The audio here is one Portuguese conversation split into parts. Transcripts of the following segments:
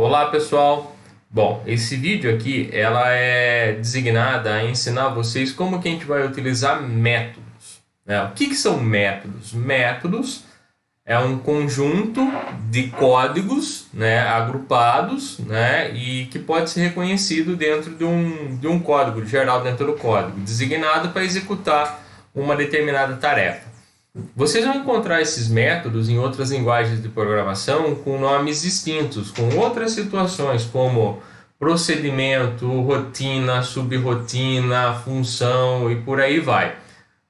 Olá pessoal, bom, esse vídeo aqui ela é designada a ensinar vocês como que a gente vai utilizar métodos, né? O que são métodos? Métodos é um conjunto de códigos, né, agrupados, né, e que pode ser reconhecido dentro de um código geral dentro do código, designado para executar uma determinada tarefa. Vocês vão encontrar esses métodos em outras linguagens de programação com nomes distintos, com outras situações como procedimento, rotina, subrotina, função e por aí vai.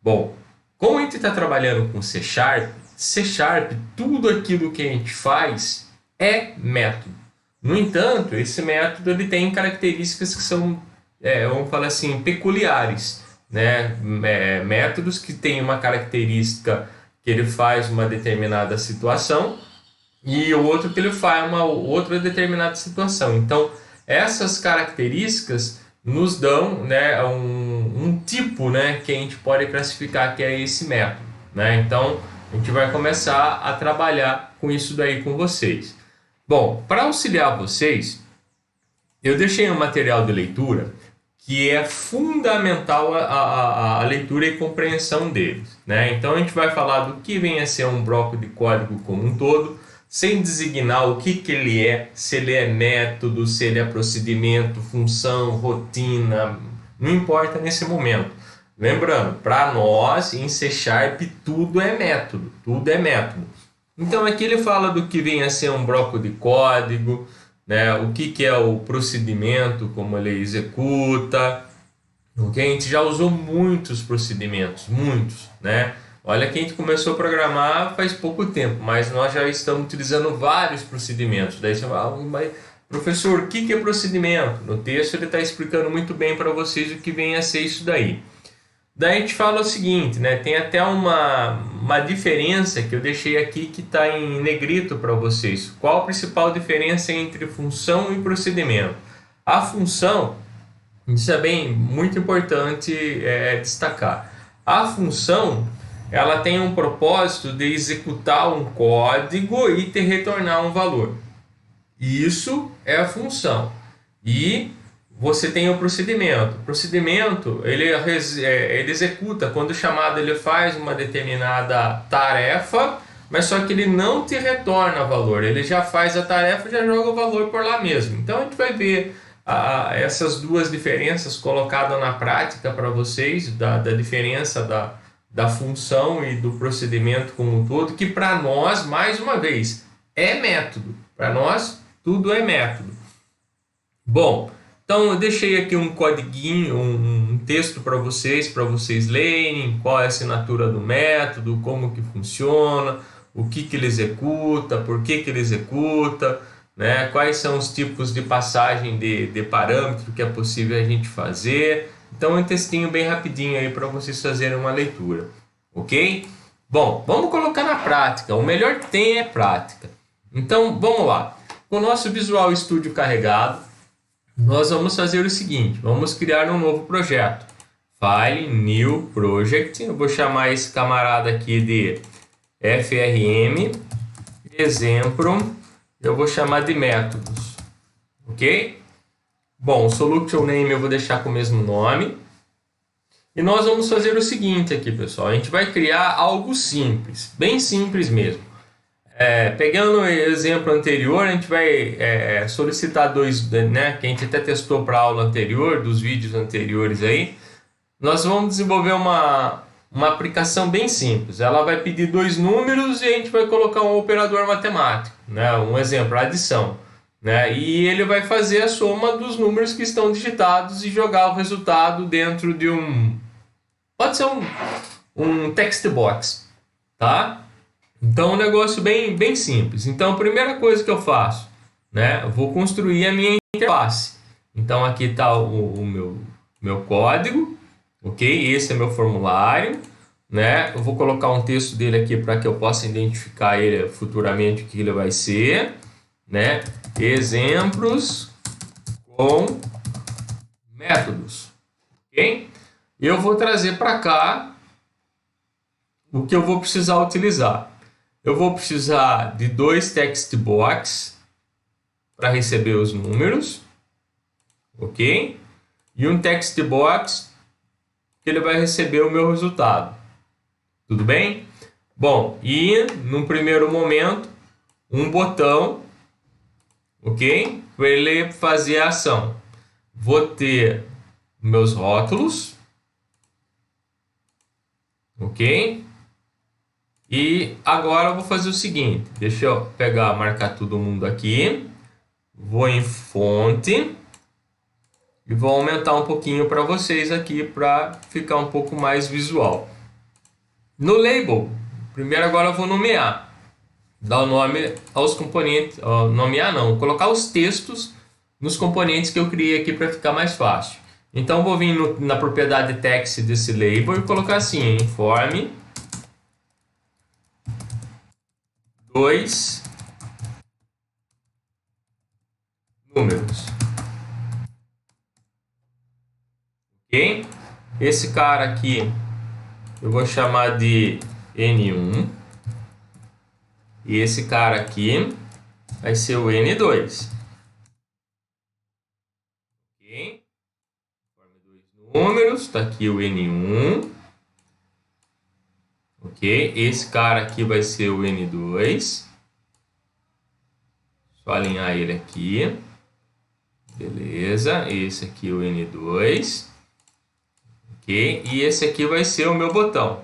Bom, como a gente está trabalhando com C Sharp, tudo aquilo que a gente faz é método. No entanto, esse método ele tem características que são, vamos falar assim, peculiares, né? Métodos que têm uma característica que ele faz uma determinada situação e o outro que ele faz uma outra determinada situação. Então, essas características nos dão, né, um tipo, né, que a gente pode classificar que é esse método, né? Então, a gente vai começar a trabalhar com isso daí com vocês. Bom, para auxiliar vocês, eu deixei um material de leitura que é fundamental a leitura e compreensão deles, né? Então a gente vai falar do que vem a ser um bloco de código como um todo, sem designar o que ele é, se ele é método, se ele é procedimento, função, rotina, não importa nesse momento. Lembrando, para nós em C Sharp tudo é método, tudo é método. Então aqui ele fala do que vem a ser um bloco de código, né? O que é o procedimento, como ele executa. Okay? A gente já usou muitos procedimentos, muitos, né? Olha que a gente começou a programar faz pouco tempo, mas nós já estamos utilizando vários procedimentos. Daí você fala, mas, professor, o que é procedimento? No texto ele está explicando muito bem para vocês o que vem a ser isso daí. Daí a gente fala o seguinte, né? Tem até uma diferença que eu deixei aqui que está em negrito para vocês. Qual a principal diferença entre função e procedimento? A função, isso é muito importante destacar. A função, ela tem um propósito de executar um código e te retornar um valor. Isso é a função. E você tem o procedimento. O procedimento, ele executa, quando chamado ele faz uma determinada tarefa, mas só que ele não te retorna valor. Ele já faz a tarefa e já joga o valor por lá mesmo. Então a gente vai ver essas duas diferenças colocadas na prática para vocês, da diferença da função e do procedimento como um todo, que para nós, mais uma vez, é método. Para nós, tudo é método. Bom, então eu deixei aqui um codiguinho, um texto para vocês lerem, qual é a assinatura do método, como que funciona, o que ele executa, por que ele executa, né? Quais são os tipos de passagem de parâmetro que é possível a gente fazer. Então um textinho bem rapidinho aí para vocês fazerem uma leitura, ok? Bom, vamos colocar na prática, o melhor que tem é prática. Então vamos lá, com o nosso Visual Studio carregado, nós vamos fazer o seguinte, vamos criar um novo projeto. File, New Project, eu vou chamar esse camarada aqui de FRM, exemplo, eu vou chamar de métodos, ok? Bom, o Solution Name eu vou deixar com o mesmo nome. E nós vamos fazer o seguinte aqui, pessoal, a gente vai criar algo simples, bem simples mesmo. Pegando o exemplo anterior, a gente vai solicitar dois, né, que a gente até testou para a aula anterior, dos vídeos anteriores aí. Nós vamos desenvolver uma aplicação bem simples. Ela vai pedir dois números e a gente vai colocar um operador matemático, né, um exemplo, adição, né, e ele vai fazer a soma dos números que estão digitados e jogar o resultado dentro de pode ser um text box, tá? Então, um negócio bem simples. Então, a primeira coisa que eu faço, né, eu vou construir a minha interface. Então, aqui está o meu código, ok? Esse é meu formulário, né? Eu vou colocar um texto dele aqui para que eu possa identificar ele futuramente, o que ele vai ser, né? Exemplos com métodos, ok? Eu vou trazer para cá o que eu vou precisar utilizar. Eu vou precisar de dois text box, para receber os números, ok? E um text box que ele vai receber o meu resultado. Tudo bem? Bom, e no primeiro momento, um botão, ok? Para ele fazer a ação. Vou ter meus rótulos, ok? E agora eu vou fazer o seguinte, deixa eu pegar, marcar todo mundo aqui, vou em fonte e vou aumentar um pouquinho para vocês aqui para ficar um pouco mais visual. No label, primeiro agora eu vou nomear, dar o nome aos componentes, nomear não, colocar os textos nos componentes que eu criei aqui para ficar mais fácil. Então vou vir na propriedade text desse label e colocar assim, informe 2 números. Ok? Esse cara aqui eu vou chamar de N1 e esse cara aqui vai ser o N2. Ok? Informe 2 números, está aqui o N1. Ok? Esse cara aqui vai ser o N2. Só alinhar ele aqui. Beleza. Esse aqui é o N2. Ok? E esse aqui vai ser o meu botão.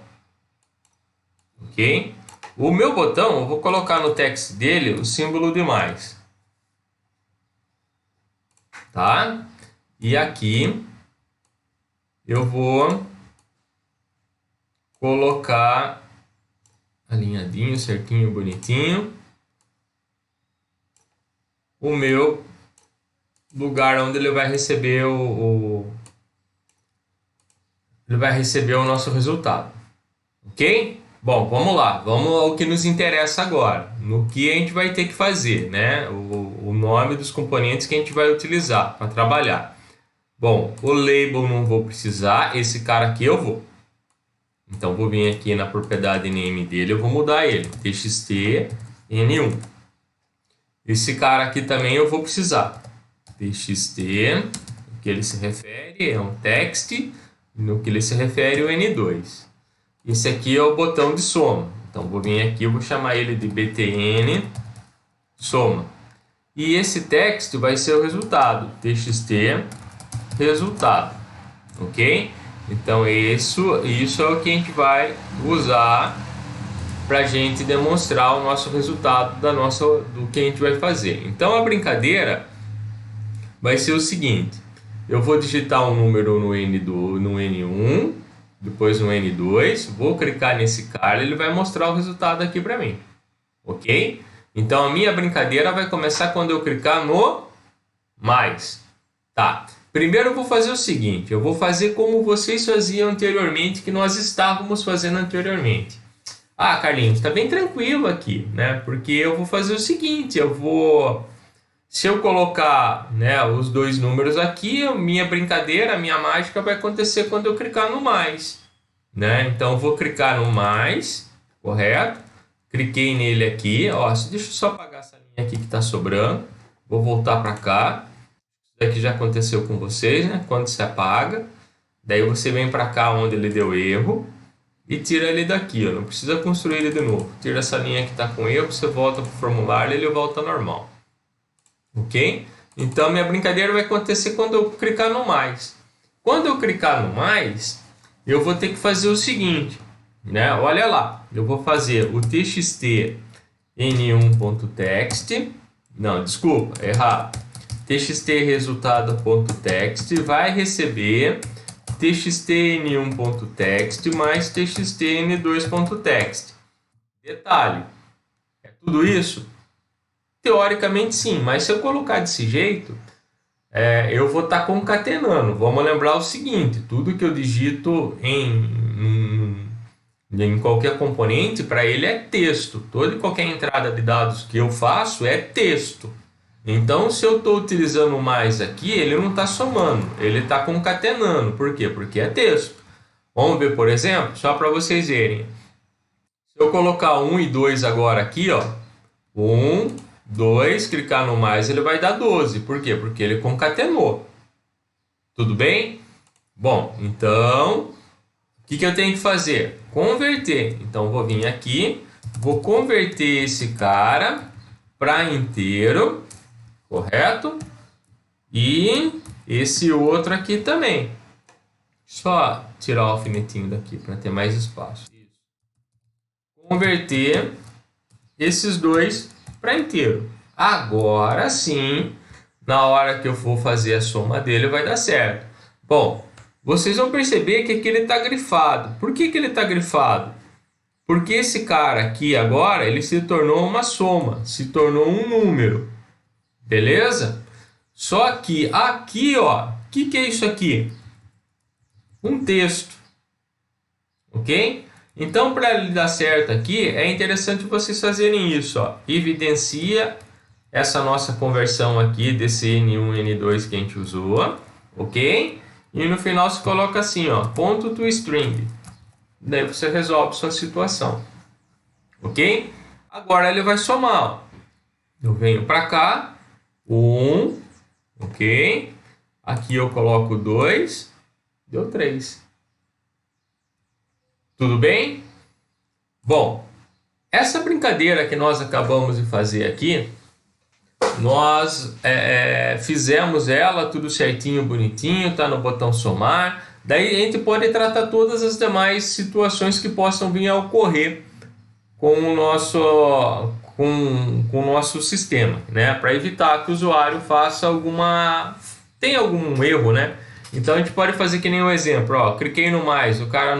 Ok? O meu botão, eu vou colocar no text dele o símbolo de mais. Tá? E aqui eu vou colocar alinhadinho, certinho, bonitinho, o meu lugar onde ele vai receber ele vai receber o nosso resultado, ok? Bom, vamos lá, vamos ao que nos interessa agora, no que a gente vai ter que fazer, né? O nome dos componentes que a gente vai utilizar para trabalhar. Bom, o label não vou precisar, esse cara aqui eu vou. Então, vou vir aqui na propriedade name dele, eu vou mudar ele, txt n1. Esse cara aqui também eu vou precisar, txt, o que ele se refere é um text, no que ele se refere o n2. Esse aqui é o botão de soma, então vou vir aqui, eu vou chamar ele de btn soma. E esse text vai ser o resultado, txt resultado, ok? Então isso é o que a gente vai usar para a gente demonstrar o nosso resultado do que a gente vai fazer. Então a brincadeira vai ser o seguinte: eu vou digitar um número no N1, depois no N2, vou clicar nesse cara, ele vai mostrar o resultado aqui para mim, ok? Então a minha brincadeira vai começar quando eu clicar no mais, tá? Primeiro eu vou fazer o seguinte, eu vou fazer como vocês faziam anteriormente, que nós estávamos fazendo anteriormente. Ah, Carlinhos, está bem tranquilo aqui, né? Porque eu vou fazer o seguinte, se eu colocar, né, os dois números aqui, a minha brincadeira, a minha mágica vai acontecer quando eu clicar no mais, né? Então eu vou clicar no mais, correto? Cliquei nele aqui, ó, deixa eu só apagar essa linha aqui que está sobrando, vou voltar para cá. Isso aqui já aconteceu com vocês, né? Quando se apaga, daí você vem para cá onde ele deu erro e tira ele daqui, ó. Não precisa construir ele de novo. Tira essa linha que está com erro, você volta para o formulário e ele volta normal. Ok? Então minha brincadeira vai acontecer quando eu clicar no mais. Quando eu clicar no mais, eu vou ter que fazer o seguinte, né? Olha lá, eu vou fazer o txt n1.text, não, desculpa, errado. Txt resultado.text vai receber txt_n1.text mais txt_n2.text. Detalhe, é tudo isso? Teoricamente sim, mas se eu colocar desse jeito, eu vou estar concatenando. Vamos lembrar o seguinte, tudo que eu digito em qualquer componente, para ele é texto. Toda e qualquer entrada de dados que eu faço é texto. Então, se eu estou utilizando mais aqui, ele não está somando, ele está concatenando. Por quê? Porque é texto. Vamos ver, por exemplo, só para vocês verem. Se eu colocar 1 e 2 agora aqui, ó, 1 2, clicar no mais, ele vai dar 12. Por quê? Porque ele concatenou. Tudo bem? Bom, então, o que eu tenho que fazer? Converter. Então, vou vir aqui, vou converter esse cara para inteiro, correto? E esse outro aqui também. Só tirar o alfinetinho daqui para ter mais espaço. Converter esses dois para inteiro. Agora sim, na hora que eu for fazer a soma dele, vai dar certo. Bom, vocês vão perceber que aqui ele está grifado. Por que ele está grifado? Porque esse cara aqui agora, ele se tornou uma soma, se tornou um número. Beleza? Só que aqui, ó, o que é isso aqui? Um texto. Ok? Então, para ele dar certo aqui, é interessante vocês fazerem isso, ó. Evidencia essa nossa conversão aqui desse N1 N2 que a gente usou, ok? E no final você coloca assim, ó, ponto to string. Daí você resolve sua situação, ok? Agora ele vai somar, ó. Eu venho para cá, 1, ok? Aqui eu coloco 2, deu 3. Tudo bem? Bom, essa brincadeira que nós acabamos de fazer aqui, nós fizemos ela tudo certinho, bonitinho, tá no botão somar. Daí a gente pode tratar todas as demais situações que possam vir a ocorrer com o nosso sistema, né? Para evitar que o usuário tenha algum erro, né? Então a gente pode fazer que nem um exemplo, ó, cliquei no mais, o cara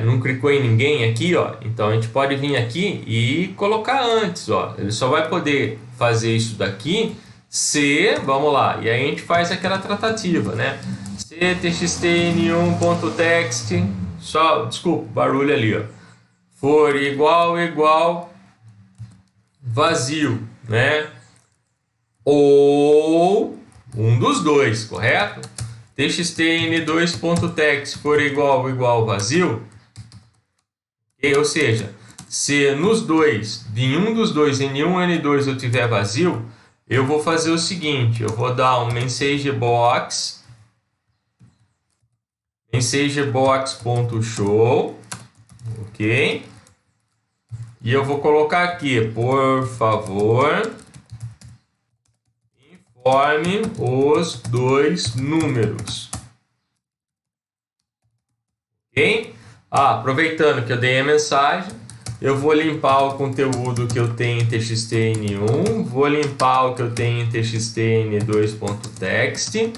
não clicou em ninguém aqui, ó. Então a gente pode vir aqui e colocar antes, ó. Ele só vai poder fazer isso daqui se, vamos lá, e aí a gente faz aquela tratativa, né? Se txtn1.text, só, desculpa, barulho ali, ó, for igual vazio, né? Ou um dos dois, correto? txtn2.text for igual vazio, ou seja, se nos dois, em um dos dois, N1 N2 eu tiver vazio, eu vou fazer o seguinte, eu vou dar um messagebox.show, ok? E eu vou colocar aqui, por favor, informe os dois números. Ok? Aproveitando que eu dei a mensagem, eu vou limpar o conteúdo que eu tenho em txtn1, vou limpar o que eu tenho em txtn2.text,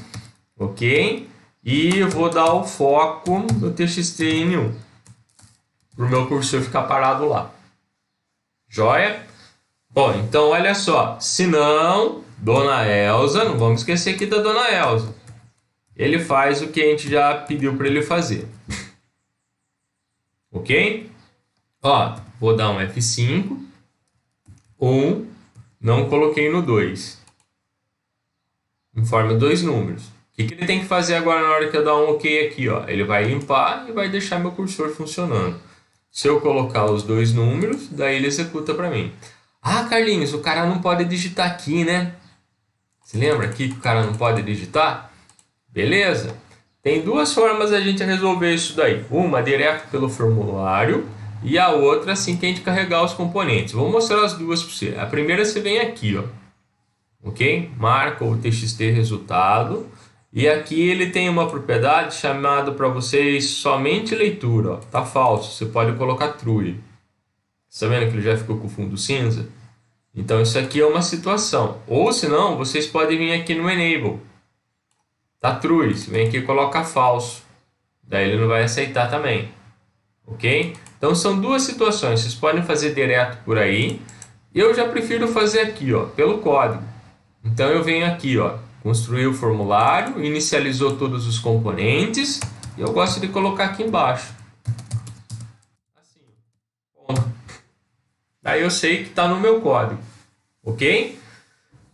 ok? E eu vou dar o foco no txtn1, para o meu cursor ficar parado lá. Joia? Bom, então olha só, se não, Dona Elza, não vamos esquecer aqui da Dona Elza, ele faz o que a gente já pediu para ele fazer. Ok? Ó, vou dar um F5. 1, não coloquei no 2. Informe dois números. O que ele tem que fazer agora na hora que eu dar um OK aqui? Ó? Ele vai limpar e vai deixar meu cursor funcionando. Se eu colocar os dois números, daí ele executa para mim. Ah, Carlinhos, o cara não pode digitar aqui, né? Se lembra aqui que o cara não pode digitar? Beleza. Tem duas formas a gente resolver isso daí. Uma direto pelo formulário e a outra assim que a gente carregar os componentes. Vou mostrar as duas para você. A primeira você vem aqui, ó. Ok? Marca o txt resultado. E aqui ele tem uma propriedade chamada para vocês somente leitura. Ó. Tá falso, você pode colocar true. Está vendo que ele já ficou com o fundo cinza? Então isso aqui é uma situação. Ou se não, vocês podem vir aqui no enable. Tá true, você vem aqui e coloca falso. Daí ele não vai aceitar também. Ok? Então são duas situações. Vocês podem fazer direto por aí. Eu já prefiro fazer aqui, ó, pelo código. Então eu venho aqui, ó, construir o formulário, inicializou todos os componentes. E eu gosto de colocar aqui embaixo. Assim. Ponto. Daí eu sei que está no meu código. Ok?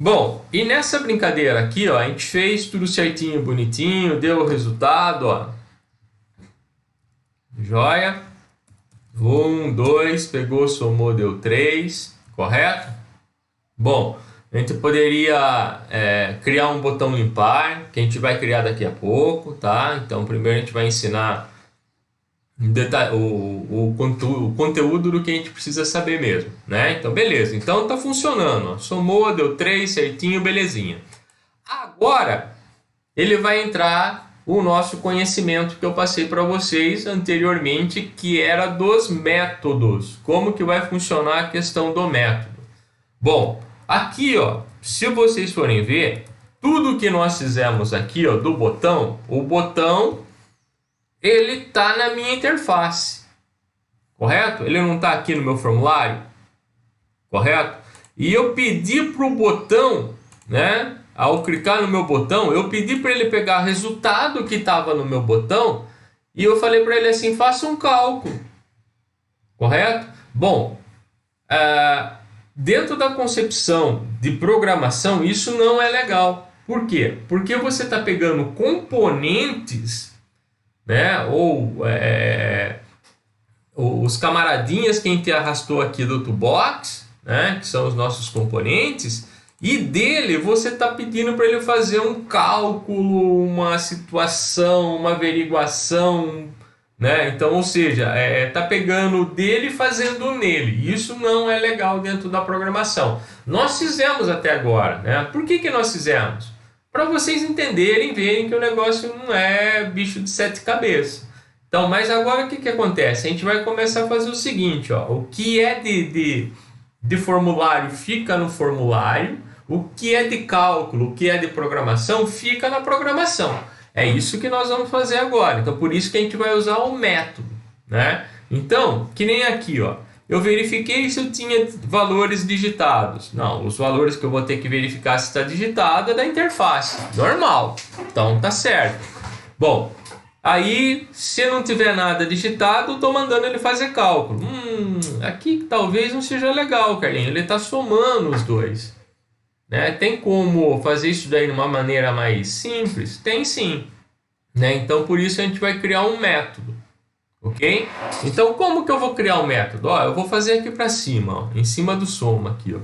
Bom, e nessa brincadeira aqui, ó, a gente fez tudo certinho, bonitinho, deu o resultado, ó. Joia. 1, 2, pegou, somou, deu 3, correto? Bom, a gente poderia criar um botão limpar, que a gente vai criar daqui a pouco, tá? Então, primeiro a gente vai ensinar o conteúdo do que a gente precisa saber mesmo, né? Então, beleza. Então, tá funcionando, ó. Somou, deu 3, certinho, belezinha. Agora, ele vai entrar o nosso conhecimento que eu passei para vocês anteriormente, que era dos métodos. Como que vai funcionar a questão do método? Bom, aqui, ó, se vocês forem ver, tudo que nós fizemos aqui, ó, do botão, o botão, ele tá na minha interface, correto? Ele não tá aqui no meu formulário, correto? E eu pedi para o botão, né? Ao clicar no meu botão, eu pedi para ele pegar o resultado que estava no meu botão e eu falei para ele assim, faça um cálculo, correto? Bom, dentro da concepção de programação, isso não é legal. Por quê? Porque você está pegando componentes, né? Ou os camaradinhas que a gente arrastou aqui do toolbox, né? Que são os nossos componentes, e dele você está pedindo para ele fazer um cálculo, uma situação, uma averiguação, né? Então, ou seja, tá pegando dele e fazendo nele. Isso não é legal dentro da programação. Nós fizemos até agora, né? Por que nós fizemos? Para vocês entenderem, verem que o negócio não é bicho de 7 cabeças. Então, mas agora o que acontece? A gente vai começar a fazer o seguinte, ó, o que é de formulário fica no formulário, o que é de cálculo, o que é de programação fica na programação. É isso que nós vamos fazer agora. Então, por isso que a gente vai usar o método, né? Então, que nem aqui, ó. Eu verifiquei se eu tinha valores digitados. Não, os valores que eu vou ter que verificar se está digitado é da interface. Normal. Então, tá certo. Bom, aí, se não tiver nada digitado, eu estou mandando ele fazer cálculo. Aqui talvez não seja legal, Carlinhos. Ele está somando os dois, né? Tem como fazer isso daí de uma maneira mais simples? Tem sim, né? Então, por isso a gente vai criar um método, ok? Então, como que eu vou criar um método? Ó, eu vou fazer aqui para cima, ó, em cima do soma aqui, ó.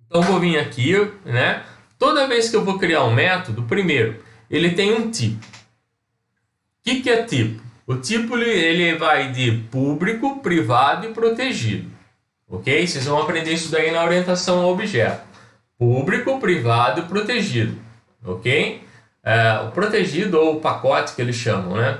Então, eu vou vir aqui, né? Toda vez que eu vou criar um método, primeiro, ele tem um tipo. O que é tipo? O tipo ele vai de público, privado e protegido. Ok? Vocês vão aprender isso daí na orientação ao objeto. Público, privado e protegido. Ok? O protegido ou o pacote que eles chamam, né?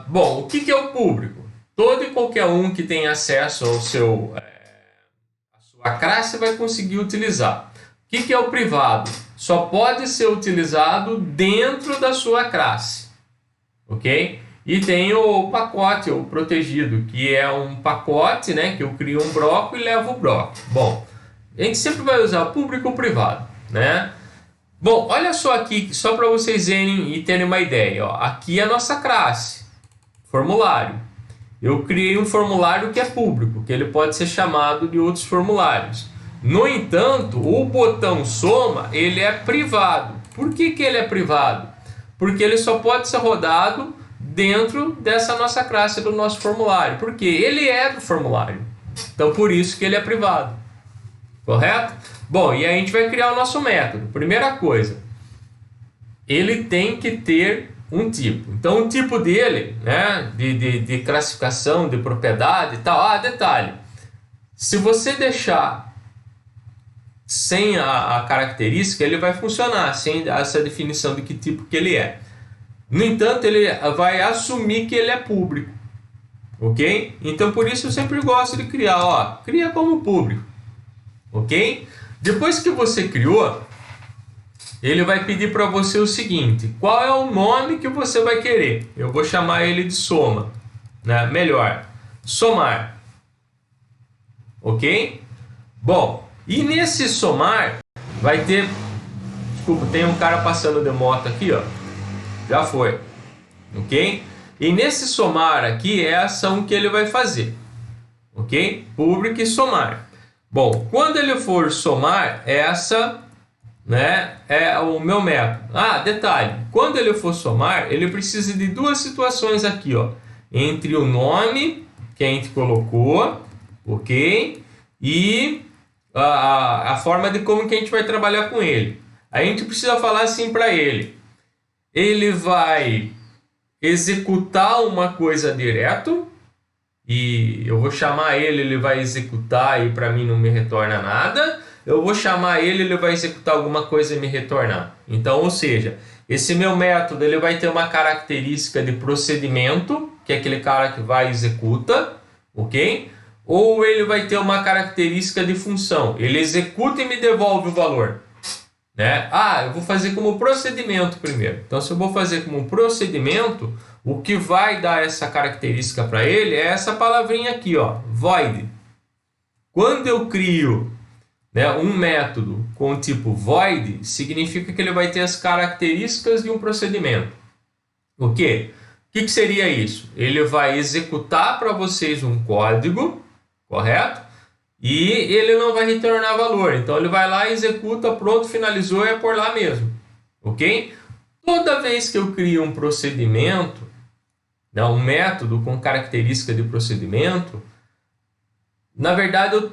Bom, o que é o público? Todo e qualquer um que tem acesso ao a sua classe vai conseguir utilizar. O que é o privado? Só pode ser utilizado dentro da sua classe. Ok? E tem o pacote, o protegido, que é um pacote, né? Que eu crio um bloco e levo o bloco. Bom, a gente sempre vai usar público ou privado, né? Bom, olha só aqui, só para vocês verem e terem uma ideia. Ó. Aqui é a nossa classe, formulário. Eu criei um formulário que é público, que ele pode ser chamado de outros formulários. No entanto, o botão soma, ele é privado. Por que ele é privado? Porque ele só pode ser rodado dentro dessa nossa classe do nosso formulário. Porque ele é do formulário. Então, por isso que ele é privado. Correto? Bom, e aí a gente vai criar o nosso método. Primeira coisa, ele tem que ter um tipo. Então, o tipo dele, né, de classificação, de propriedade e tal. Detalhe. Se você deixar sem a característica, ele vai funcionar, sem essa definição de que tipo que ele é. No entanto, ele vai assumir que ele é público. Ok? Então, por isso eu sempre gosto de criar. Ó, cria como público. Ok? Depois que você criou, ele vai pedir para você o seguinte: qual é o nome que você vai querer? Eu vou chamar ele de soma, né? Melhor, somar. Ok? Bom, e nesse somar vai ter... Desculpa, tem um cara passando de moto aqui, ó. Já foi. Ok? E nesse somar aqui é a ação que ele vai fazer. Ok? Público e somar. Bom, quando ele for somar, essa, né, é o meu método. Detalhe, quando ele for somar, ele precisa de duas situações aqui, ó. entre o nome que a gente colocou, ok? E a forma de como que a gente vai trabalhar com ele. A gente precisa falar assim para ele. Ele vai executar uma coisa direto e eu vou chamar ele, ele vai executar e para mim não me retorna nada. Eu vou chamar ele, ele vai executar alguma coisa e me retornar. Então, ou seja, esse meu método ele vai ter uma característica de procedimento, que é aquele cara que vai e executa, ok? Ou ele vai ter uma característica de função, ele executa e me devolve o valor. Né? Eu vou fazer como procedimento primeiro. Então, se eu vou fazer como um procedimento, o que vai dar essa característica para ele é essa palavrinha aqui, ó, void. Quando eu crio, né, um método com o tipo void, significa que ele vai ter as características de um procedimento. O quê? O que seria isso? Ele vai executar para vocês um código, correto? E ele não vai retornar valor. Então ele vai lá, executa, pronto, finalizou, é por lá mesmo. Ok? Toda vez que eu crio um procedimento, né, um método com característica de procedimento, na verdade eu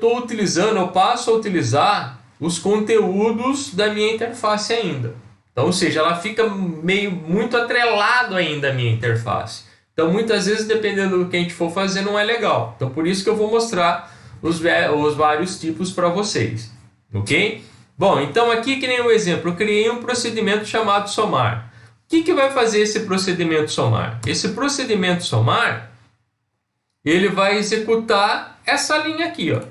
passo a utilizar os conteúdos da minha interface ainda. Então, ou seja, ela fica muito atrelado ainda à minha interface. Então, muitas vezes, dependendo do que a gente for fazer, não é legal. Então, por isso que eu vou mostrar os vários tipos para vocês, ok? Bom, então aqui que nem um exemplo, eu criei um procedimento chamado somar. O que vai fazer esse procedimento somar? Esse procedimento somar, ele vai executar essa linha aqui, ó,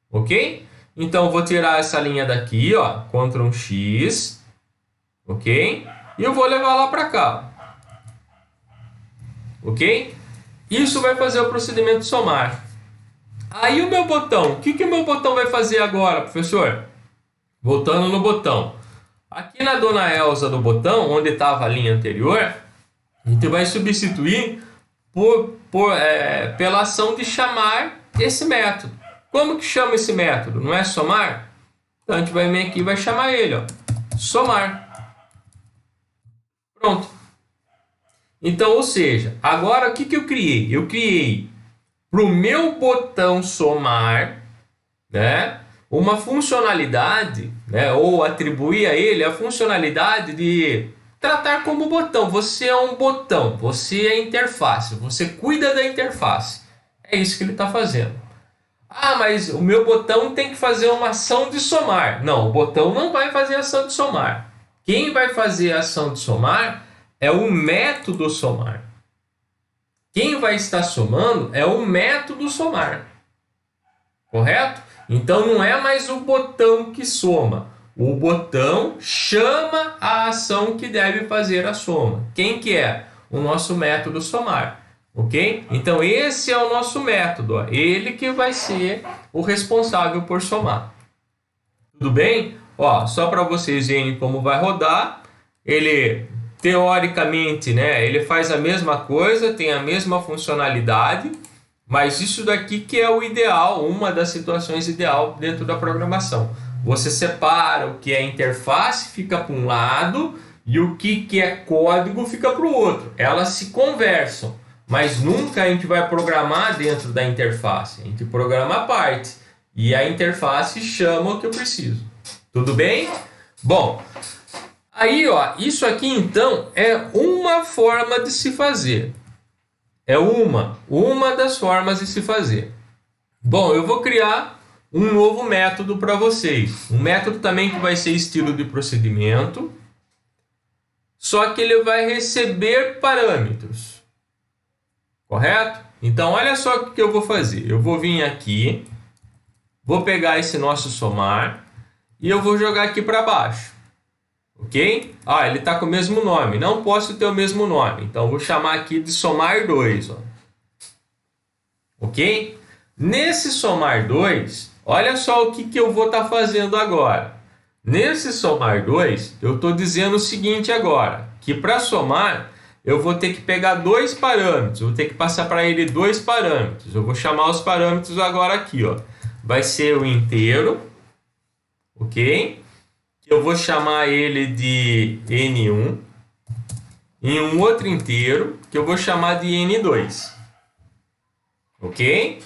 ok? Então eu vou tirar essa linha daqui, ó, Ctrl X, ok? E eu vou levar lá para cá, ok? Isso vai fazer o procedimento somar. Aí o meu botão, o que o meu botão vai fazer agora, professor? Voltando no botão. Aqui na Dona Elza do botão, onde estava a linha anterior, a gente vai substituir pela ação de chamar esse método. Como que chama esse método? Não é somar? Então a gente vai vir aqui e vai chamar ele, ó, somar. Pronto. Então, ou seja, agora o que eu criei? Eu criei para o meu botão somar, né, uma funcionalidade, né, ou atribuir a ele a funcionalidade de tratar como botão. Você é um botão, você é interface, você cuida da interface. É isso que ele está fazendo. Mas o meu botão tem que fazer uma ação de somar. Não, o botão não vai fazer ação de somar. Quem vai fazer a ação de somar é o método somar. Quem vai estar somando é o método somar. Correto? Então não é mais o botão que soma. O botão chama a ação que deve fazer a soma. Quem que é? O nosso método somar. Ok? Então esse é o nosso método. Ó. Ele que vai ser o responsável por somar. Tudo bem? Ó, só para vocês verem como vai rodar. Ele... teoricamente, né, ele faz a mesma coisa, tem a mesma funcionalidade, mas isso daqui que é o ideal, uma das situações ideal dentro da programação. Você separa o que é interface, fica para um lado, e o que é código fica para o outro. Elas se conversam, mas nunca a gente vai programar dentro da interface. A gente programa a parte, e a interface chama o que eu preciso. Tudo bem? Bom... Aí, ó, isso aqui então é uma forma de se fazer. É uma das formas de se fazer. Bom, eu vou criar um novo método para vocês. Um método também que vai ser estilo de procedimento. Só que ele vai receber parâmetros. Correto? Então, olha só o que eu vou fazer. Eu vou vir aqui, vou pegar esse nosso somar e eu vou jogar aqui para baixo. Ok? Ele está com o mesmo nome. Não posso ter o mesmo nome. Então, vou chamar aqui de somar 2. Ó. Ok? Nesse somar 2, olha só o que eu vou estar fazendo agora. Nesse somar 2, eu estou dizendo o seguinte agora. Que para somar, eu vou ter que pegar dois parâmetros. Eu vou ter que passar para ele dois parâmetros. Eu vou chamar os parâmetros agora aqui. Ó. Vai ser o inteiro. Ok? Eu vou chamar ele de N1, em um outro inteiro que eu vou chamar de N2. Ok?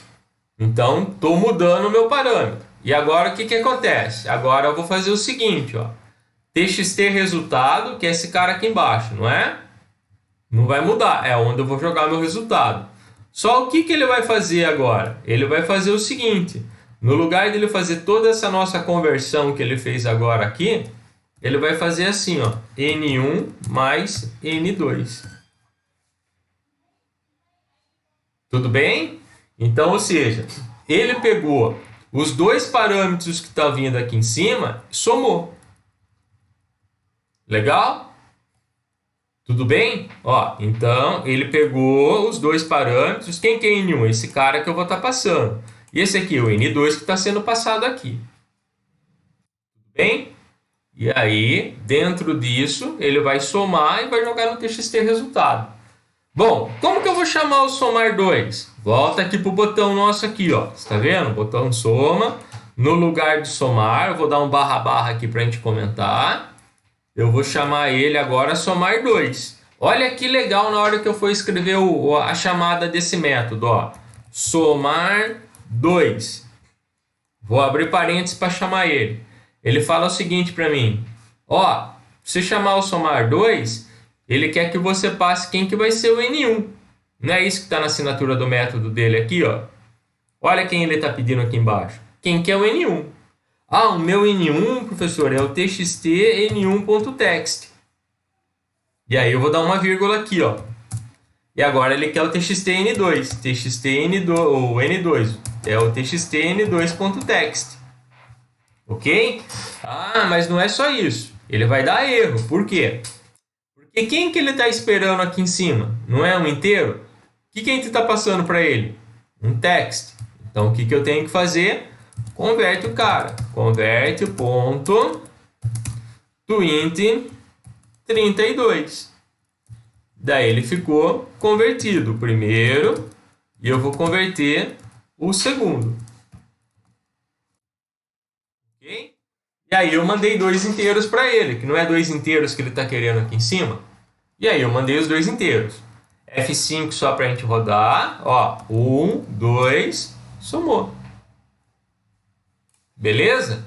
Então, estou mudando o meu parâmetro. E agora, o que acontece? Agora eu vou fazer o seguinte, ó. TXT resultado, que é esse cara aqui embaixo, não é? Não vai mudar, é onde eu vou jogar meu resultado. Só o que ele vai fazer agora? Ele vai fazer o seguinte, no lugar de ele fazer toda essa nossa conversão que ele fez agora aqui, ele vai fazer assim, ó, N1 mais N2. Tudo bem? Então, ou seja, ele pegou os dois parâmetros que estão vindo aqui em cima e somou. Legal? Tudo bem? Ó, então, ele pegou os dois parâmetros. Quem que é N1? Esse cara que eu vou estar passando. E esse aqui, o N2, que está sendo passado aqui. Tudo bem? E aí, dentro disso, ele vai somar e vai jogar no TXT resultado. Bom, como que eu vou chamar o somar 2? Volta aqui para o botão nosso aqui, ó. Você está vendo? Botão soma. No lugar de somar, eu vou dar um barra barra aqui para a gente comentar. Eu vou chamar ele agora somar 2. Olha que legal na hora que eu for escrever a chamada desse método, ó. Somar 2. Vou abrir parênteses para chamar ele. Ele fala o seguinte para mim. Ó, se chamar o somar 2, ele quer que você passe quem que vai ser o N1. Não é isso que está na assinatura do método dele aqui, ó. Olha quem ele está pedindo aqui embaixo. Quem que é o N1? Ah, o meu N1, professor, é o txt n1.text. E aí eu vou dar uma vírgula aqui, ó. E agora ele quer o txt n2. Txt n2, ou n2, é o txt n2.text. Ok? Ah, mas não é só isso. Ele vai dar erro. Por quê? Porque quem que ele está esperando aqui em cima? Não é um inteiro? O que a gente está passando para ele? Um text. Então, o que eu tenho que fazer? Converte o cara. Converte o ponto to int 32. Daí ele ficou convertido o primeiro e eu vou converter o segundo. Ok? E aí eu mandei dois inteiros para ele, que não é dois inteiros que ele está querendo aqui em cima. E aí eu mandei os dois inteiros. F5 só para a gente rodar. Ó, 1, 2, somou. Beleza?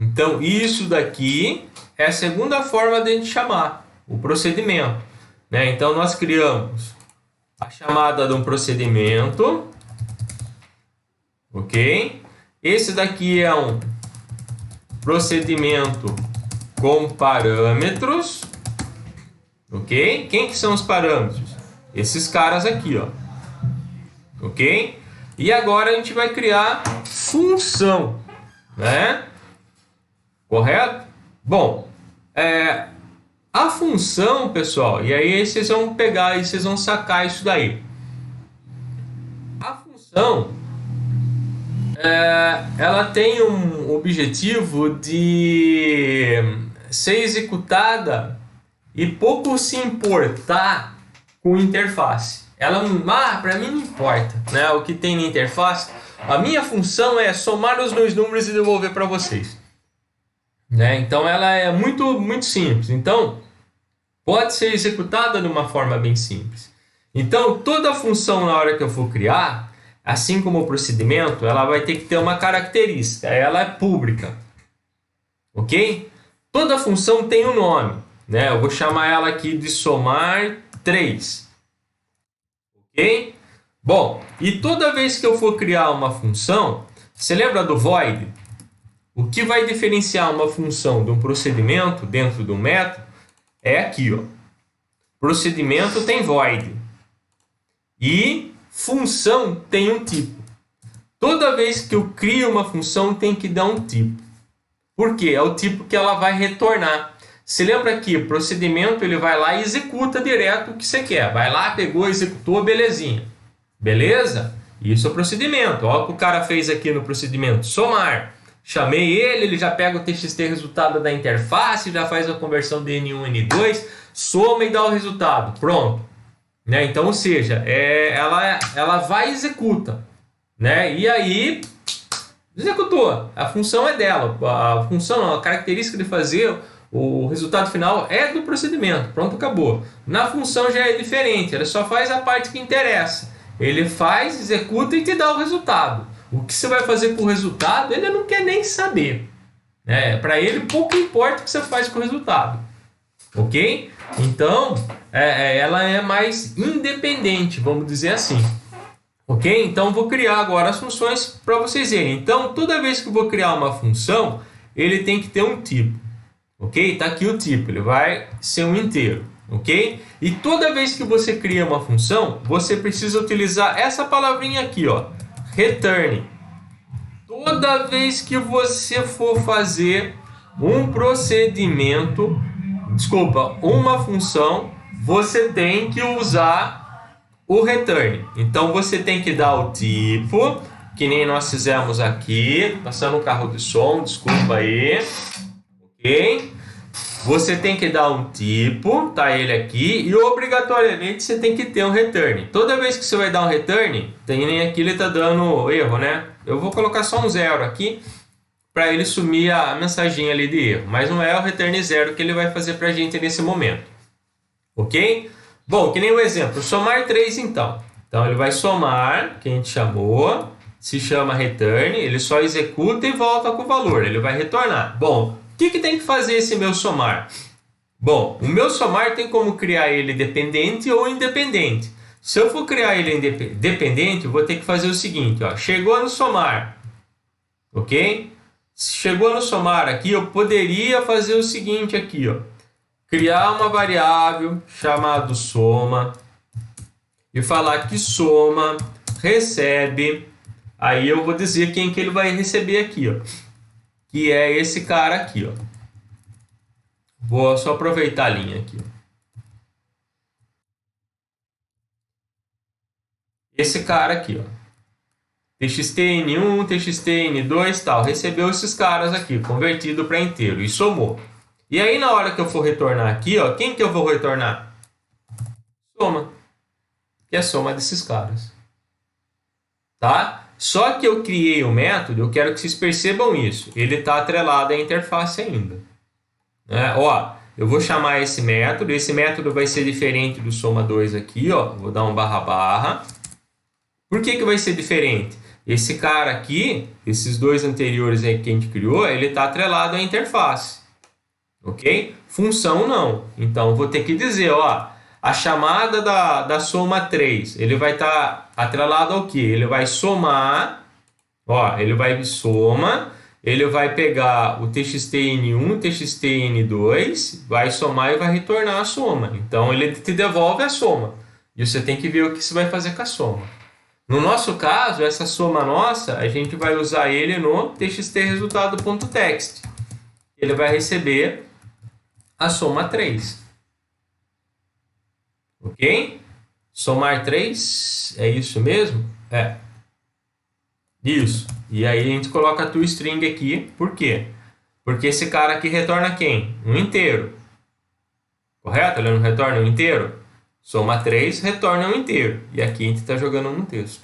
Então, isso daqui é a segunda forma de a gente chamar o procedimento. Né? Então, nós criamos a chamada de um procedimento. Ok? Esse daqui é um procedimento com parâmetros. Ok? Quem que são os parâmetros? Esses caras aqui, ó. Ok? E agora a gente vai criar função. Né? Correto? Bom, a função, pessoal, e aí vocês vão pegar e vocês vão sacar isso daí. A função, ela tem um objetivo de ser executada e pouco se importar com interface. Ela, para mim não importa, né? O que tem na interface. A minha função é somar os dois números e devolver para vocês. Né? Então ela é muito simples. Então pode ser executada de uma forma bem simples. Então toda função na hora que eu for criar, assim como o procedimento, ela vai ter que ter uma característica. Ela é pública. Ok? Toda função tem um nome. Né? Eu vou chamar ela aqui de somar 3. Ok? Bom, e toda vez que eu for criar uma função, você lembra do void? O que vai diferenciar uma função de um procedimento dentro de um método é aqui, ó. Procedimento tem void e função tem um tipo. Toda vez que eu crio uma função, tem que dar um tipo. Por quê? É o tipo que ela vai retornar. Se lembra que o procedimento ele vai lá e executa direto o que você quer. Vai lá, pegou, executou, belezinha. Beleza? Isso é o procedimento. Olha o que o cara fez aqui no procedimento. Somar. Chamei ele já pega o TXT resultado da interface, já faz a conversão de N1 N2, soma e dá o resultado. Pronto. Né? Então, ou seja, ela vai e executa. Né? E aí, executou. A função é dela. A função, a característica de fazer o resultado final é do procedimento, pronto, acabou. Na função já é diferente, ele só faz a parte que interessa. Ele faz, executa e te dá o resultado. O que você vai fazer com o resultado, ele não quer nem saber. Para ele, pouco importa o que você faz com o resultado. Ok? Então, ela é mais independente, vamos dizer assim. Ok? Então, vou criar agora as funções para vocês verem. Então, toda vez que eu vou criar uma função, ele tem que ter um tipo. Ok? Está aqui o tipo, ele vai ser um inteiro. Ok? E toda vez que você cria uma função, você precisa utilizar essa palavrinha aqui, ó, return. Toda vez que você for fazer um procedimento, uma função, você tem que usar o return. Então você tem que dar o tipo, que nem nós fizemos aqui, passando um carro de som, desculpa aí. Ok? Você tem que dar um tipo, tá ele aqui, e obrigatoriamente você tem que ter um return. Toda vez que você vai dar um return, tem nem aqui ele tá dando erro, né? Eu vou colocar só um 0 aqui, para ele sumir a mensagem ali de erro. Mas não é o return 0 que ele vai fazer para a gente nesse momento. Ok? Bom, que nem o exemplo, somar 3 então. Então ele vai somar, que a gente chamou, se chama return, ele só executa e volta com o valor, ele vai retornar. Bom, o que tem que fazer esse meu somar? Bom, o meu somar tem como criar ele dependente ou independente. Se eu for criar ele dependente, eu vou ter que fazer o seguinte, ó, chegou no somar, ok? Chegou no somar aqui, eu poderia fazer o seguinte aqui, ó, criar uma variável chamada soma e falar que soma recebe, aí eu vou dizer quem que ele vai receber aqui, ó, que é esse cara aqui, ó. Vou só aproveitar a linha aqui, ó. Esse cara aqui, ó. TXTN1, TXTN2, tal, recebeu esses caras aqui, convertido para inteiro e somou. E aí na hora que eu for retornar aqui, ó, quem que eu vou retornar? Soma, que é a soma desses caras. Tá? Só que eu criei o método, eu quero que vocês percebam isso. Ele está atrelado à interface ainda. Ó, eu vou chamar esse método vai ser diferente do soma2 aqui, ó. Vou dar um barra. Por que vai ser diferente? Esse cara aqui, esses dois anteriores aí que a gente criou, ele está atrelado à interface. Ok? Função não. Então, vou ter que dizer, ó, a chamada da soma 3, ele vai estar atrelado ao quê? Ele vai somar, ó, ele vai soma, ele vai pegar o TXTN1, TXTN2, vai somar e vai retornar a soma. Então, ele te devolve a soma. E você tem que ver o que você vai fazer com a soma. No nosso caso, essa soma nossa, a gente vai usar ele no txtresultado.txt. Ele vai receber a soma 3. Ok? Somar 3, é isso mesmo? É. Isso. E aí a gente coloca a toString aqui. Por quê? Porque esse cara aqui retorna quem? Um inteiro. Correto? Ele não retorna um inteiro? Soma 3, retorna um inteiro. E aqui a gente está jogando no texto.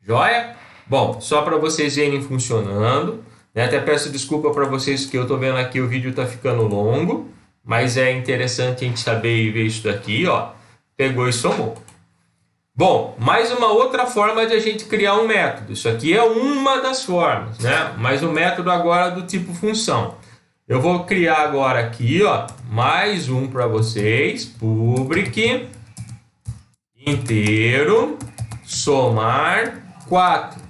Joia? Bom, só para vocês verem funcionando. Até peço desculpa para vocês que eu estou vendo aqui o vídeo está ficando longo. Mas é interessante a gente saber e ver isso daqui, ó. Pegou e somou. Bom, mais uma outra forma de a gente criar um método. Isso aqui é uma das formas, né? Mas o método agora do tipo função. Eu vou criar agora aqui, ó, mais um para vocês. Public inteiro somar 4.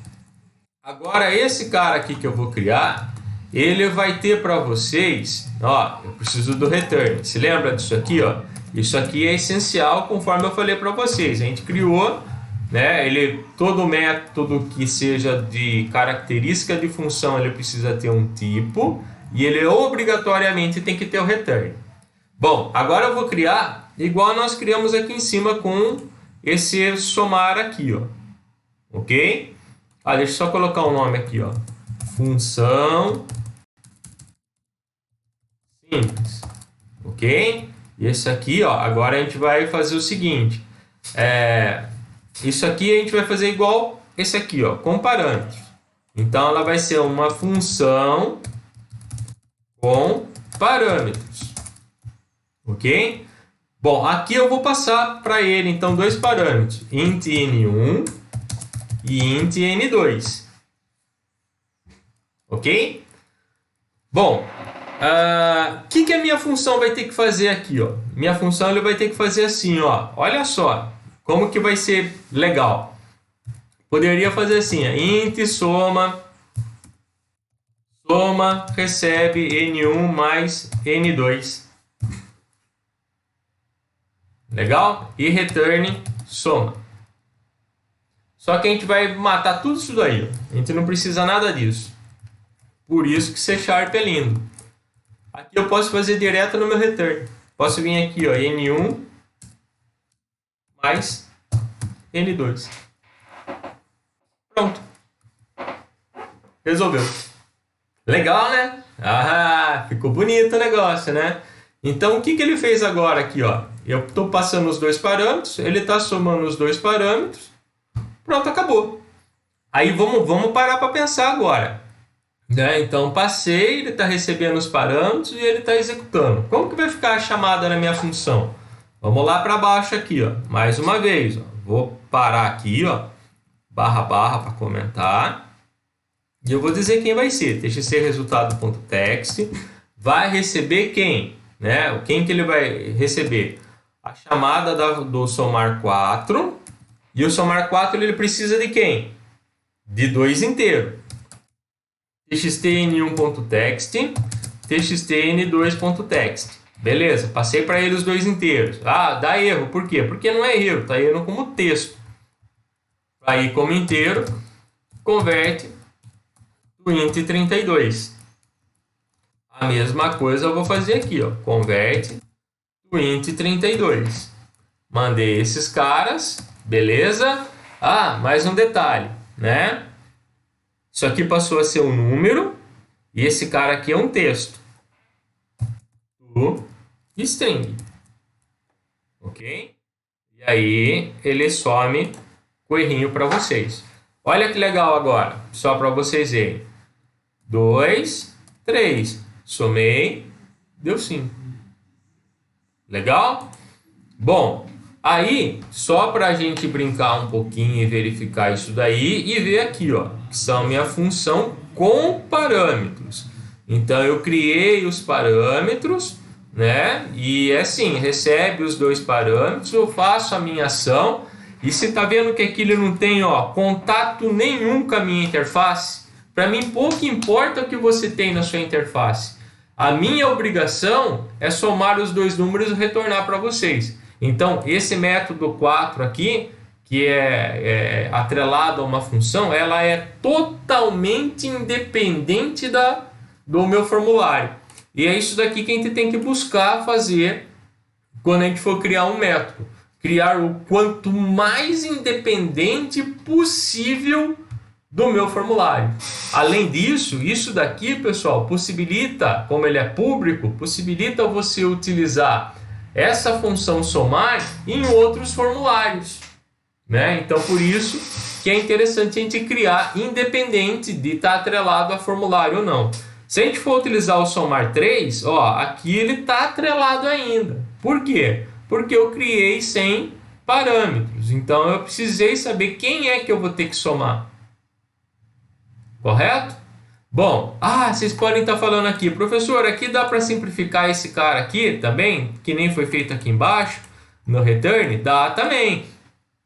Agora esse cara aqui que eu vou criar, ele vai ter para vocês, ó, eu preciso do return. Se lembra disso aqui, ó? Isso aqui é essencial, conforme eu falei para vocês. A gente criou, né? Todo método que seja de característica de função, ele precisa ter um tipo e ele obrigatoriamente tem que ter o return. Bom, agora eu vou criar igual nós criamos aqui em cima com esse somar aqui, ó. Ok? Deixa eu só colocar o nome aqui, ó. Função simples. Ok? E esse aqui, ó, agora a gente vai fazer o seguinte. Isso aqui a gente vai fazer igual esse aqui, ó, com parâmetros. Então, ela vai ser uma função com parâmetros. Ok? Bom, aqui eu vou passar para ele, então, dois parâmetros, int n1 e int n2. Ok? Bom, que a minha função vai ter que fazer aqui? Ó? Minha função ele vai ter que fazer assim, ó. Olha só, como que vai ser legal. Poderia fazer assim, ó, int soma recebe n1 mais n2. Legal? E return soma. Só que a gente vai matar tudo isso daí. Ó. A gente não precisa nada disso. Por isso que C# é lindo. Aqui eu posso fazer direto no meu return. Posso vir aqui, ó, n1 mais n2. Pronto. Resolveu. Legal, né? Ah, ficou bonito o negócio, né? Então, o que ele fez agora aqui, ó? Eu estou passando os dois parâmetros, ele está somando os dois parâmetros. Pronto, acabou. Aí vamos parar para pensar agora. Né? Então, passei, ele está recebendo os parâmetros e ele está executando. Como que vai ficar a chamada na minha função? Vamos lá para baixo aqui, ó. Mais uma vez, ó. Vou parar aqui, ó. // para comentar. E eu vou dizer quem vai ser. txt resultado.txt vai receber quem? Né? Quem que ele vai receber? A chamada do somar 4. E o somar 4 ele precisa de quem? De 2 inteiros. txt_n1.txt, txt_n2.txt. Beleza, passei para ele os dois inteiros. Ah, dá erro. Por quê? Porque não é erro, está erro como texto. Aí, como inteiro, converte o int 32. A mesma coisa eu vou fazer aqui, ó. Converte o int 32. Mandei esses caras, beleza? Ah, mais um detalhe, né? Isso aqui passou a ser um número e esse cara aqui é um texto. String. Ok? E aí ele some com o errinho para vocês. Olha que legal agora, só para vocês verem. 2, 3. Somei, deu 5. Legal? Bom, aí, só para a gente brincar um pouquinho e verificar isso daí e ver aqui, ó, que são minha função com parâmetros. Então, eu criei os parâmetros, né? E assim, recebe os dois parâmetros, eu faço a minha ação. E você está vendo que aqui ele não tem, ó, contato nenhum com a minha interface? Para mim, pouco importa o que você tem na sua interface. A minha obrigação é somar os dois números e retornar para vocês. Então, esse método 4 aqui, que é atrelado a uma função, ela é totalmente independente do meu formulário. E é isso daqui que a gente tem que buscar fazer quando a gente for criar um método. Criar o quanto mais independente possível do meu formulário. Além disso, isso daqui, pessoal, possibilita, como ele é público, possibilita você utilizar essa função somar em outros formulários, né? Então, por isso que é interessante a gente criar independente de estar atrelado a formulário ou não. Se a gente for utilizar o somar 3, ó, aqui ele está atrelado ainda. Por quê? Porque eu criei sem parâmetros. Então, eu precisei saber quem é que eu vou ter que somar. Correto? Bom, vocês podem estar falando aqui, professor, aqui dá para simplificar esse cara aqui também, que nem foi feito aqui embaixo, no return? Dá também.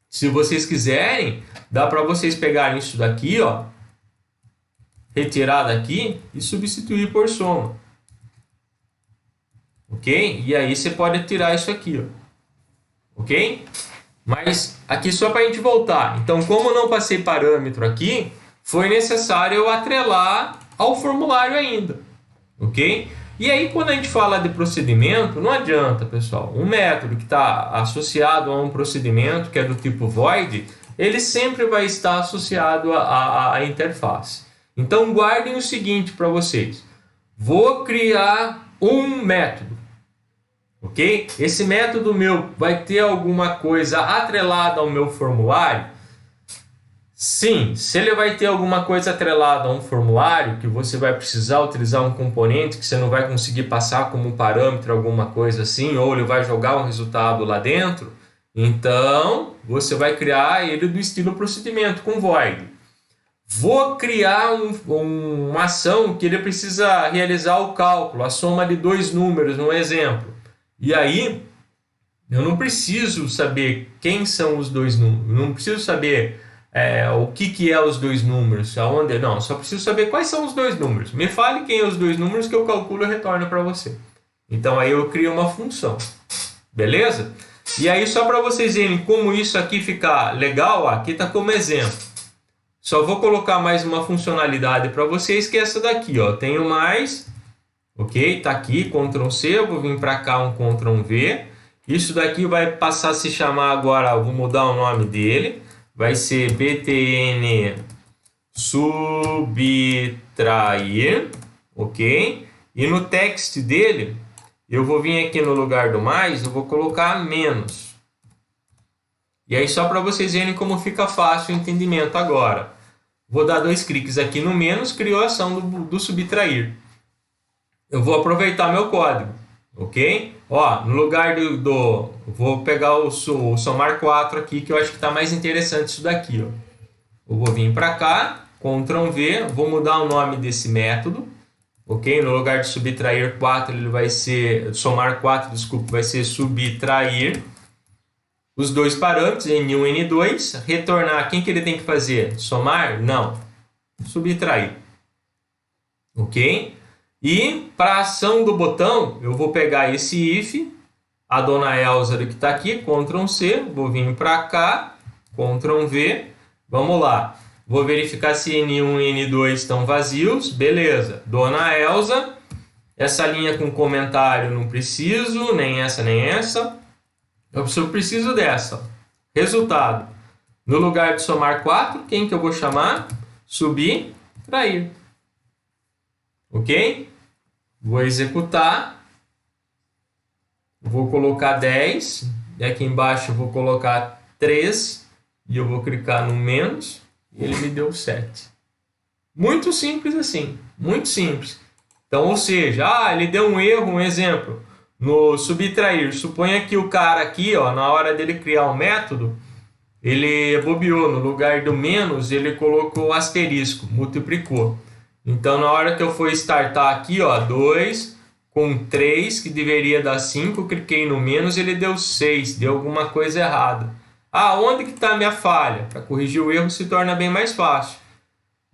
Se vocês quiserem, dá para vocês pegarem isso daqui, ó, retirar daqui e substituir por soma. Ok? E aí você pode tirar isso aqui, ó. Ok? Mas aqui só para a gente voltar. Então, como eu não passei parâmetro aqui, foi necessário eu atrelar ao formulário ainda, ok? E aí, quando a gente fala de procedimento, não adianta, pessoal. Um método que está associado a um procedimento que é do tipo void, ele sempre vai estar associado à interface. Então, guardem o seguinte para vocês. Vou criar um método, ok? Esse método meu vai ter alguma coisa atrelada ao meu formulário? Sim, se ele vai ter alguma coisa atrelada a um formulário que você vai precisar utilizar um componente que você não vai conseguir passar como um parâmetro, alguma coisa assim, ou ele vai jogar um resultado lá dentro, então você vai criar ele do estilo procedimento com void. Vou criar uma ação que ele precisa realizar o cálculo, a soma de dois números, um exemplo. E aí, eu não preciso saber quem são os dois números, não preciso saber o que é os dois números, aonde, não, só preciso saber quais são os dois números. Me fale quem é os dois números que eu calculo e retorno para você. Então aí eu crio uma função, beleza? E aí só para vocês verem como isso aqui fica legal, aqui está como exemplo. Só vou colocar mais uma funcionalidade para vocês, que é essa daqui, ó. Tenho mais, ok? Tá aqui, Ctrl C, eu vou vir para cá, um Ctrl V. Isso daqui vai passar a se chamar agora, eu vou mudar o nome dele. Vai ser btn subtrair, ok? E no text dele, eu vou vir aqui no lugar do mais, eu vou colocar menos. E aí só para vocês verem como fica fácil o entendimento agora. Vou dar dois cliques aqui no menos, criou a ação do subtrair. Eu vou aproveitar meu código, ok? Ó, no lugar vou pegar o somar 4 aqui, que eu acho que está mais interessante isso daqui, ó. Eu vou vir para cá, Ctrl V, vou mudar o nome desse método, ok? No lugar de subtrair 4, ele vai ser, somar 4, desculpa, vai ser subtrair os dois parâmetros, N1 e N2, retornar, quem que ele tem que fazer? Somar? Não, subtrair, ok? E para a ação do botão, eu vou pegar esse if, a dona Elza que está aqui, Ctrl C, vou vir para cá, Ctrl V, vamos lá. Vou verificar se N1 e N2 estão vazios, beleza. Dona Elza, essa linha com comentário não preciso, nem essa, nem essa. Eu preciso dessa. Resultado. No lugar de somar 4, quem que eu vou chamar? Subtrair. Ok? Vou executar. Vou colocar 10. E aqui embaixo eu vou colocar 3. E eu vou clicar no menos. E ele me deu 7. Muito simples assim. Muito simples. Então, ou seja, ele deu um erro, um exemplo. No subtrair, suponha que o cara aqui, ó, na hora dele criar um método, ele bobeou, no lugar do menos, ele colocou asterisco, multiplicou. Então, na hora que eu for startar aqui, ó, 2 com 3, que deveria dar 5, cliquei no menos, ele deu 6, deu alguma coisa errada. Ah, onde que está a minha falha? Para corrigir o erro se torna bem mais fácil.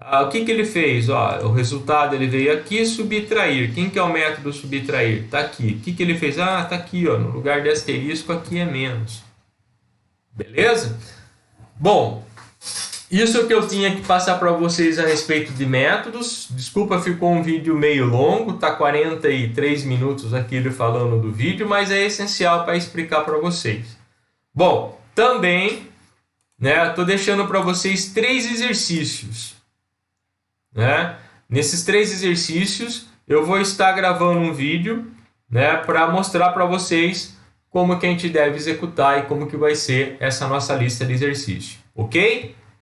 O que ele fez? Ó, o resultado ele veio aqui, subtrair. Quem que é o método subtrair? Está aqui. O que ele fez? Ah, está aqui, ó, no lugar de asterisco, aqui é menos. Beleza? Bom, isso que eu tinha que passar para vocês a respeito de métodos. Desculpa, ficou um vídeo meio longo, tá 43 minutos aqui ele falando do vídeo, mas é essencial para explicar para vocês. Bom, também, né, estou deixando para vocês 3 exercícios. Né? Nesses 3 exercícios eu vou estar gravando um vídeo, né, para mostrar para vocês como que a gente deve executar e como que vai ser essa nossa lista de exercício, ok?